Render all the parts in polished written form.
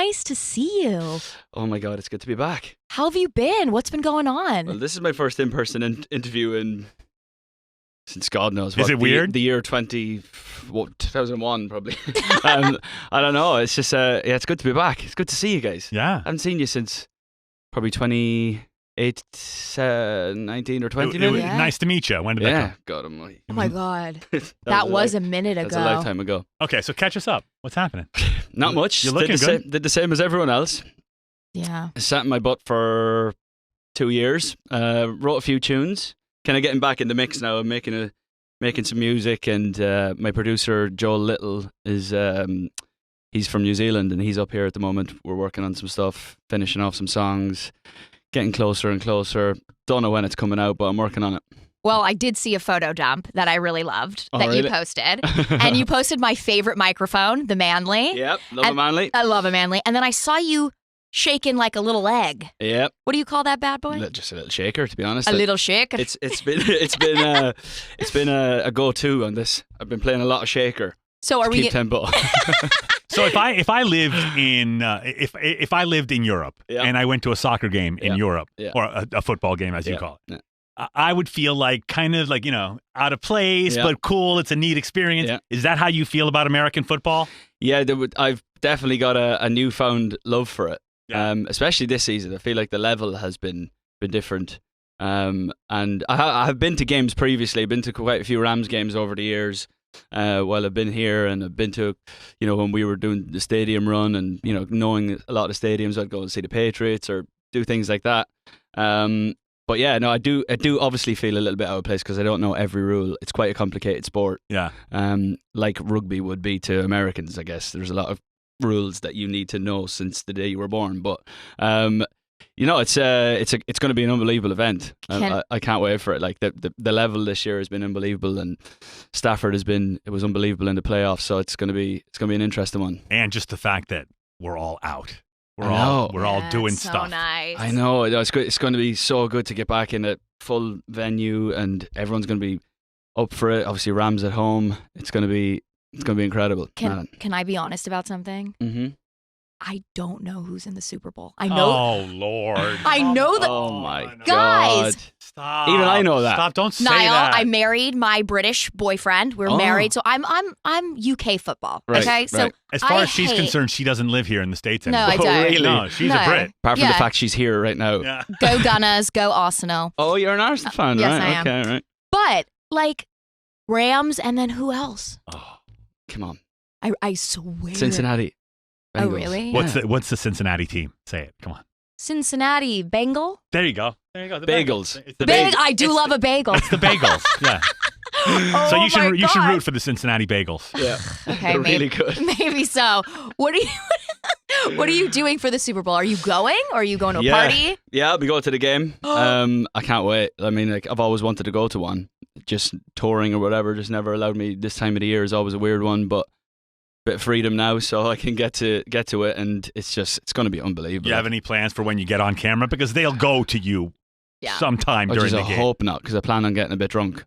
nice to see you. Oh my God, it's good to be back. How have you been? What's been going on? Well, this is my first in-person interview since God knows what. Is it weird? The year 2001 probably. I don't know. It's just it's good to be back. It's good to see you guys. Yeah. I haven't seen you since probably 19 or 20 maybe. Yeah. Nice to meet you. When did that Yeah, come? God almighty. Oh my God. that was a minute ago. That's a lifetime ago. Okay, so catch us up. What's happening? Not much. You're looking good. Did the same as everyone else. Yeah. I sat in my butt for 2 years. Wrote a few tunes. Kind of getting back in the mix now. I'm making some music, and my producer Joel Little is he's from New Zealand, and he's up here at the moment. We're working on some stuff, finishing off some songs, getting closer and closer. Don't know when it's coming out, but I'm working on it. Well, I did see a photo dump that I really loved that really? you posted. And you posted my favorite microphone, the Manly. Yep, love a Manly. I love a Manly. And then I saw you shaking like a little egg. Yep. What do you call that bad boy? Just a little shaker, to be honest. A little shaker. It's been a go-to on this. I've been playing a lot of shaker. So are we keep tempo? So if I lived in if I lived in Europe and I went to a soccer game in Europe or a football game as you call it, I would feel like kind of like, out of place, but cool. It's a neat experience. Yeah. Is that how you feel about American football? Yeah, I've definitely got a newfound love for it. Yeah. Especially this season. I feel like the level has been different. And I have been to games previously. I've been to quite a few Rams games over the years. While I've been here, and I've been to, when we were doing the stadium run, and knowing a lot of stadiums, I'd go and see the Patriots or do things like that. But yeah, no, I do obviously feel a little bit out of place because I don't know every rule. It's quite a complicated sport. Yeah. Like rugby would be to Americans, I guess. There's a lot of rules that you need to know since the day you were born. But it's going to be an unbelievable event. I can't wait for it. Like the level this year has been unbelievable, and Stafford it was unbelievable in the playoffs. So it's going to be an interesting one. And just the fact that we're all out. We're all doing so stuff. Nice. I know. It's good. It's going to be so good to get back in a full venue, and everyone's going to be up for it. Obviously, Rams at home. It's going to be incredible. Can I be honest about something? Mm-hmm. I don't know who's in the Super Bowl. I know. Oh Lord! I know that. Oh my Guys. God! Stop! Even I know that. Stop! Don't say Niall, that. I married my British boyfriend. We're married, so I'm UK football. Right, okay, right. so as far I as she's hate- concerned, she doesn't live here in the States No, anymore. I don't. Really? No, she's No. a Brit. Apart from Yeah. the fact she's here right now. Yeah. Go Gunners, go Arsenal. Oh, you're an Arsenal fan, yes, right? I am. Okay, right. But like Rams, and then who else? Oh, come on, I swear. Cincinnati. Oh, Bengals. really? What's the Cincinnati team? Say it. Come on. Cincinnati Bengal. There you go. The Bagels. It's the Big. I do love a bagel. It's the bagels. Yeah. Oh So you should my you should God. root for the Cincinnati Bagels. Yeah, Okay, they're maybe, really good. maybe so. What are you doing for the Super Bowl? Are you going, or are you going to a Yeah. party? Yeah, I'll be going to the game. I can't wait. I mean, like I've always wanted to go to one. Just touring or whatever just never allowed me. This time of the year is always a weird one, but bit of freedom now, so I can get to it, and it's going to be unbelievable. Do you have any plans for when you get on camera? Because they'll go to you sometime during the I game. hope not, because I plan on getting a bit drunk.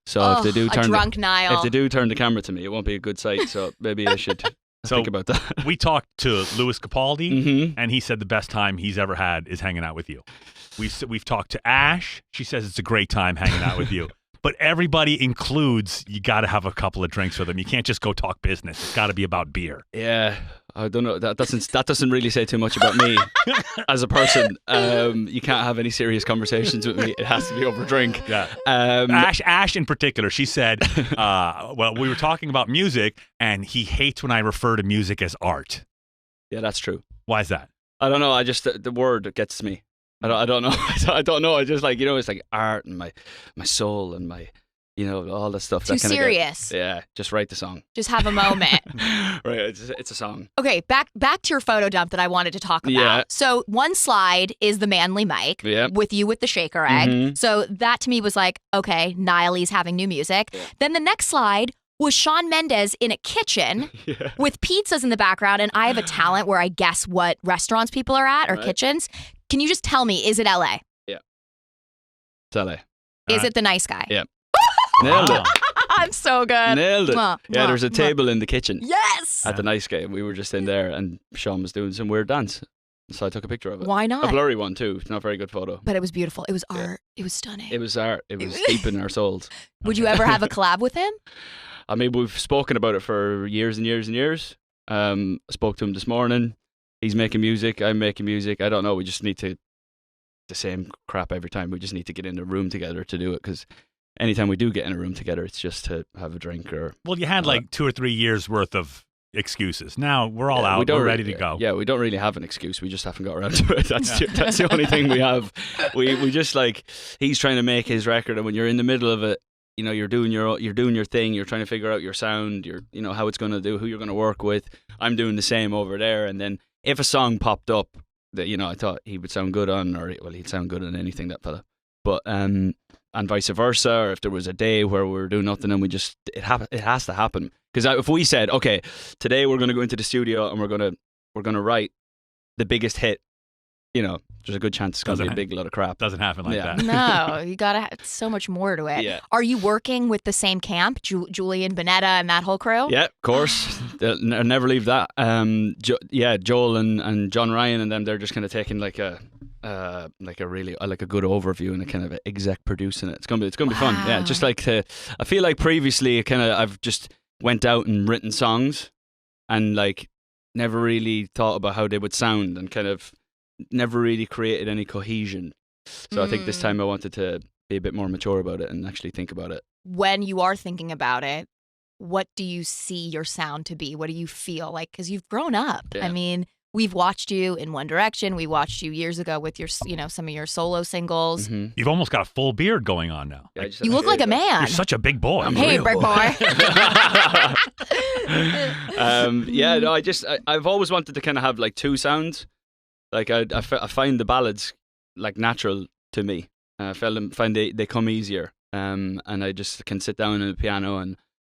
So Oh, if they do a turn drunk Niall. if they do turn the camera to me, it won't be a good sight. So maybe I should think about that. We talked to Louis Capaldi, Mm-hmm. and he said the best time he's ever had is hanging out with you. We've talked to Ash. She says it's a great time hanging out with you. But everybody includes you got to have a couple of drinks with them. You can't just go talk business. It's got to be about beer. Yeah, I don't know. That doesn't really say too much about me as a person. You can't have any serious conversations with me. It has to be over drink. Yeah. Ash in particular, she said, well, we were talking about music, and he hates when I refer to music as art. Yeah, that's true. Why is that? I don't know. I just the word gets to me. I don't know. I don't know. I just like it's like art and my soul and my all that stuff. Too that serious. Yeah, just write the song. Just have a moment. Right, it's a song. Okay, back to your photo dump that I wanted to talk about. Yeah. So one slide is the Manly mic with you with the shaker egg. Mhm. So that to me was like, okay, Niall's having new music. Yeah. Then the next slide was Shawn Mendes in a kitchen Yeah. with pizzas in the background, and I have a talent where I guess what restaurants people are at or Right. kitchens. Can you just tell me, is it LA? It's LA. Is it the nice guy? Yeah. Nailed it. I'm so good. Nailed it. Mwah, Yeah, mwah, there's a mwah. table in the kitchen Yes. at the nice game. We were just in there, and Sean was doing some weird dance. So I took a picture of it. Why A not? blurry one too. Not a very good photo. But it was beautiful. It was art. It was stunning. It was art. It was deep in our souls. Would you ever have a collab with him? I mean, we've spoken about it for years and years and years. I spoke to him this morning. He's making music. I'm making music. I don't know. We just need to the same crap every time. We just need to get in a room together to do it, because anytime we do get in a room together, it's just to have a drink or. Well, you had like 2 or 3 years worth of excuses. Now we're all out. We're ready to go. Yeah, we don't really have an excuse. We just haven't got around to it. That's the only thing we have. We just like, he's trying to make his record, and when you're in the middle of it, you know, you're doing your thing. You're trying to figure out your sound. You know how it's going to do, who you're going to work with. I'm doing the same over there, and then if a song popped up that, you know, I thought he would sound good on, or well, he'd sound good on anything, that fella. But and vice versa, or if there was a day where we were doing nothing and it has to happen. Because if we said, okay, today we're going to go into the studio and we're going to write the biggest hit, you know, there's a good chance it's going to be a big load of crap. Doesn't happen like that. No, you gotta have so much more to it. Yeah. Are you working with the same camp, Julian Bonetta and that whole crew? Yeah, of course. They'll never leave that. Joel and John Ryan and them, they're just kind of taking like a really like a good overview and a kind of exec producing it. It's gonna be fun. Yeah, just like I feel like previously I've just went out and written songs and like never really thought about how they would sound and kind of never really created any cohesion. So I think this time I wanted to be a bit more mature about it and actually think about it. When you are thinking about it, what do you see your sound to be? What do you feel like? Because you've grown up. Yeah. I mean, we've watched you in One Direction. We watched you years ago with your, some of your solo singles. Mm-hmm. You've almost got a full beard going on now. Yeah, You look like a man. You're such a big boy. Hey, big boy. I've always wanted to kind of have like two sounds. Like I find the ballads like natural to me. I find they come easier. And I just can sit down on the piano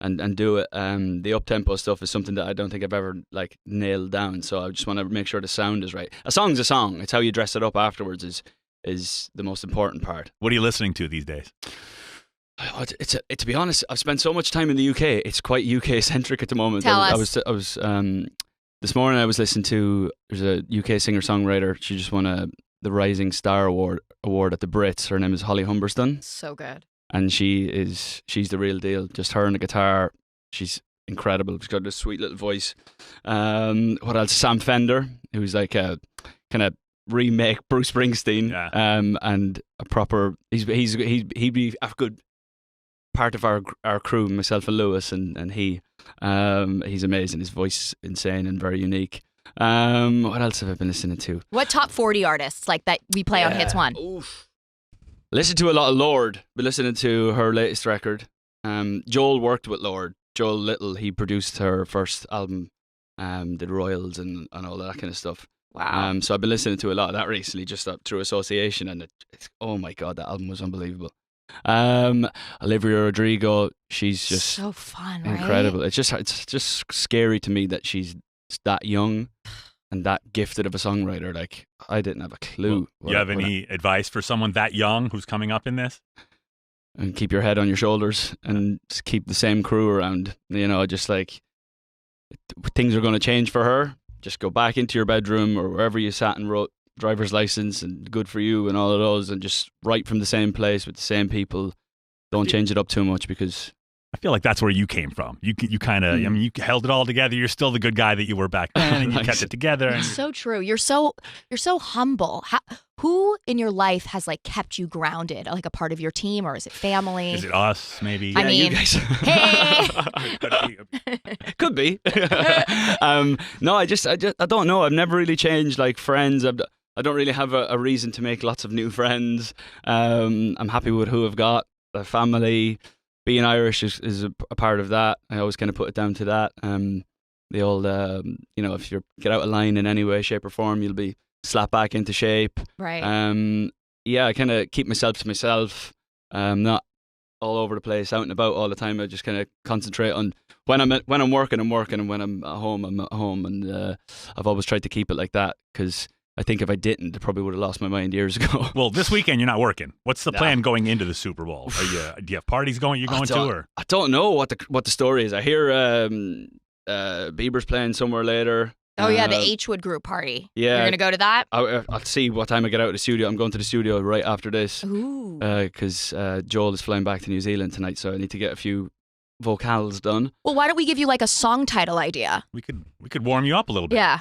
and do it. The up-tempo stuff is something that I don't think I've ever like nailed down. So I just want to make sure the sound is right. A song's a song. It's how you dress it up afterwards is the most important part. What are you listening to these days? To be honest, I've spent so much time in the UK. It's quite UK centric at the moment. Tell us. I was this morning I was listening to, there's a UK singer-songwriter. She just won the Rising Star Award at the Brits. Her name is Holly Humberston. So good. And she's the real deal. Just her and the guitar. She's incredible. She's got this sweet little voice. What else? Sam Fender, who's like a kind of remake Bruce Springsteen. Yeah. And a proper. He'd be a good part of our crew. Myself and Lewis and he. He's amazing. His voice is insane and very unique. What else have I been listening to? What top 40 artists like that we play on Hits1? Oof. Listen to a lot of Lorde. Been listening to her latest record. Joel worked with Lorde. Joel Little, he produced her first album, did Royals and all that kind of stuff. Wow. So I've been listening to a lot of that recently, just through association, and it's oh my god, that album was unbelievable. Olivia Rodrigo, she's just so fun, right? incredible. It's just scary to me that she's that young and that gifted of a songwriter. Like, I didn't have a clue. You have any advice for someone that young who's coming up in this? And keep your head on your shoulders and just keep the same crew around. You know, just like things are going to change for her. Just go back into your bedroom or wherever you sat and wrote driver's license and good for you and all of those, and just write from the same place with the same people. Don't change it up too much, because I feel like that's where you came from. You kind of, I mean, you held it all together. You're still the good guy that you were back then, and you kept it together. And so true. You're so humble. Who in your life has like kept you grounded? Like a part of your team, or is it family? Is it us? Maybe. I mean, you guys. Hey. Could be. No, I don't know. I've never really changed like friends. I don't really have a reason to make lots of new friends. I'm happy with who I've got. The family. Being Irish is a part of that. I always kind of put it down to that. The old, if you get out of line in any way, shape or form, you'll be slapped back into shape. Right. I kind of keep myself to myself. Not all over the place, out and about all the time. I just kind of concentrate on when I'm working, I'm working, and when I'm at home, I'm at home. And I've always tried to keep it like that, because I think if I didn't, I probably would have lost my mind years ago. Well, this weekend you're not working. What's the plan going into the Super Bowl? Do you have parties you're going to? Or? I don't know what the story is. I hear Bieber's playing somewhere later. Oh, yeah, the H-Wood group party. Yeah. You're going to go to that? I'll see what time I get out of the studio. I'm going to the studio right after this. Ooh. Because Joel is flying back to New Zealand tonight, so I need to get a few vocals done. Well, why don't we give you like a song title idea? We could warm you up a little bit. Yeah.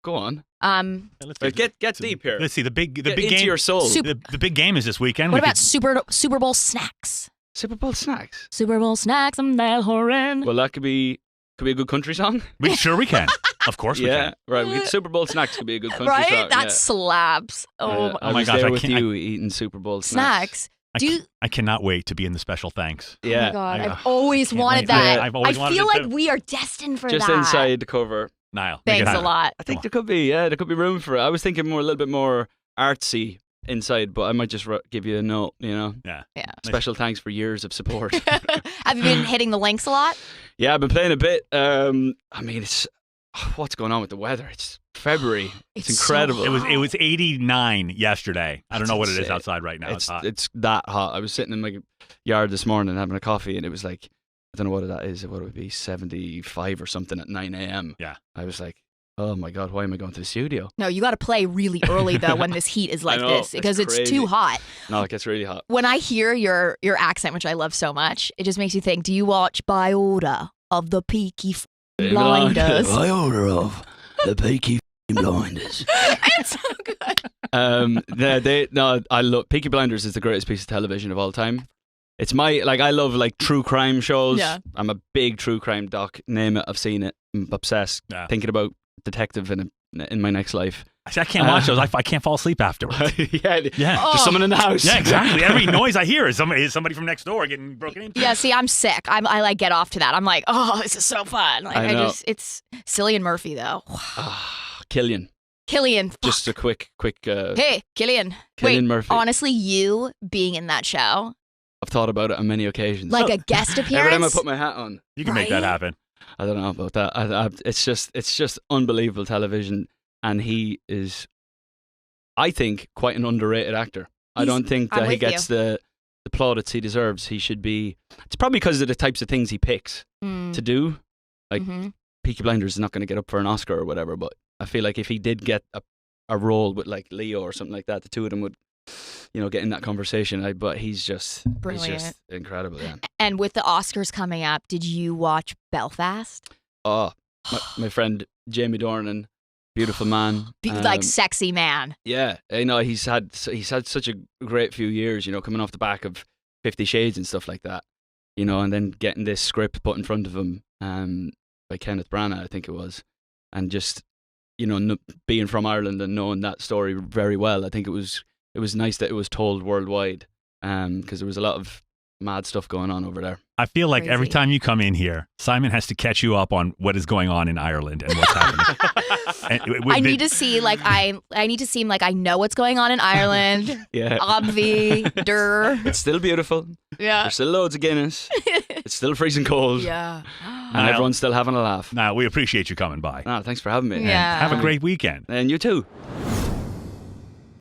Go on. Let's Get deep here. Let's see the big into game. Your soul. The big game is this weekend. What about Super Bowl snacks? Super Bowl snacks? Super Bowl snacks. I'm Niall Horan. Well, that could be a good country song. We can. Of course we can. Right. Super Bowl snacks could be a good country right? song. Right? That slaps. Oh, I my was gosh. there with you eating Super Bowl snacks. I cannot wait to be in the special thanks. Oh Yeah. my God. I've always wanted that. I've always wanted feel it like too. we are destined for Just that. inside the cover. Niall. Thanks a lot. I think there could be room for it. I was thinking a little bit more artsy inside, but I might just give you a note, Yeah. Yeah. Special thanks for years of support. Have you been hitting the links a lot? Yeah, I've been playing a bit. I mean, it's what's going on with the weather? It's February. It's incredible. So It was 89 yesterday. I don't know what it is insane. outside right now. It's hot. It's that hot. I was sitting in my yard this morning having a coffee, and it was like, I don't know what that is. What would it be? 75 or something at 9 a.m. Yeah. I was like, oh my God, why am I going to the studio? No, you got to play really early though when this heat is like this because it's too hot. No, it gets really hot. When I hear your accent, which I love so much, it just makes you think, do you watch By Order of the Peaky Blinders? By order of the Peaky Blinders. It's so good. I love Peaky Blinders is the greatest piece of television of all time. It's I love true crime shows. Yeah. I'm a big true crime doc. Name it, I've seen it. I'm obsessed. Yeah. Thinking about detective in my next life. I can't watch those. I can't fall asleep afterwards. Yeah. There's someone in the house. Yeah, exactly. Every noise I hear is somebody from next door getting broken into. Yeah, see, I'm sick. I get off to that. I'm like, oh, this is so fun. I know. It's Cillian Murphy though. Killian. Fuck. Just a quick. Hey, Cillian. Cillian Murphy. Honestly, you being in that show, I've thought about it on many occasions. like a guest appearance. Every time I put my hat on, You can make that happen. I don't know about that. It's just unbelievable television, and he is, I think, quite an underrated actor. I don't think that he gets the plaudits he deserves. He should be. It's probably because of the types of things he picks to do. Like Peaky Blinders is not going to get up for an Oscar or whatever, but I feel like if he did get a role with like Leo or something like that, the two of them would, get in that conversation. But he's just Brilliant. He's just incredible. Yeah. And with the Oscars coming up, did you watch Belfast? Oh, my friend Jamie Dornan, beautiful man, Sexy man. Yeah, he's had such a great few years. Coming off the back of 50 Shades and stuff like that. And then getting this script put in front of him by Kenneth Branagh, I think it was, and just being from Ireland and knowing that story very well. I think it was nice that it was told worldwide, because there was a lot of mad stuff going on over there. I feel like every Crazy. time you come in here, Simon has to catch you up on what is going on in Ireland and what's happening. I need to see I need to seem like I know what's going on in Ireland. Yeah, Obvi, der. it's still beautiful. Yeah. There's still loads of Guinness. It's still freezing cold. Yeah. And everyone's still having a laugh. Now, we appreciate you coming by. No, thanks for having me. Yeah. Have a great weekend. And you too.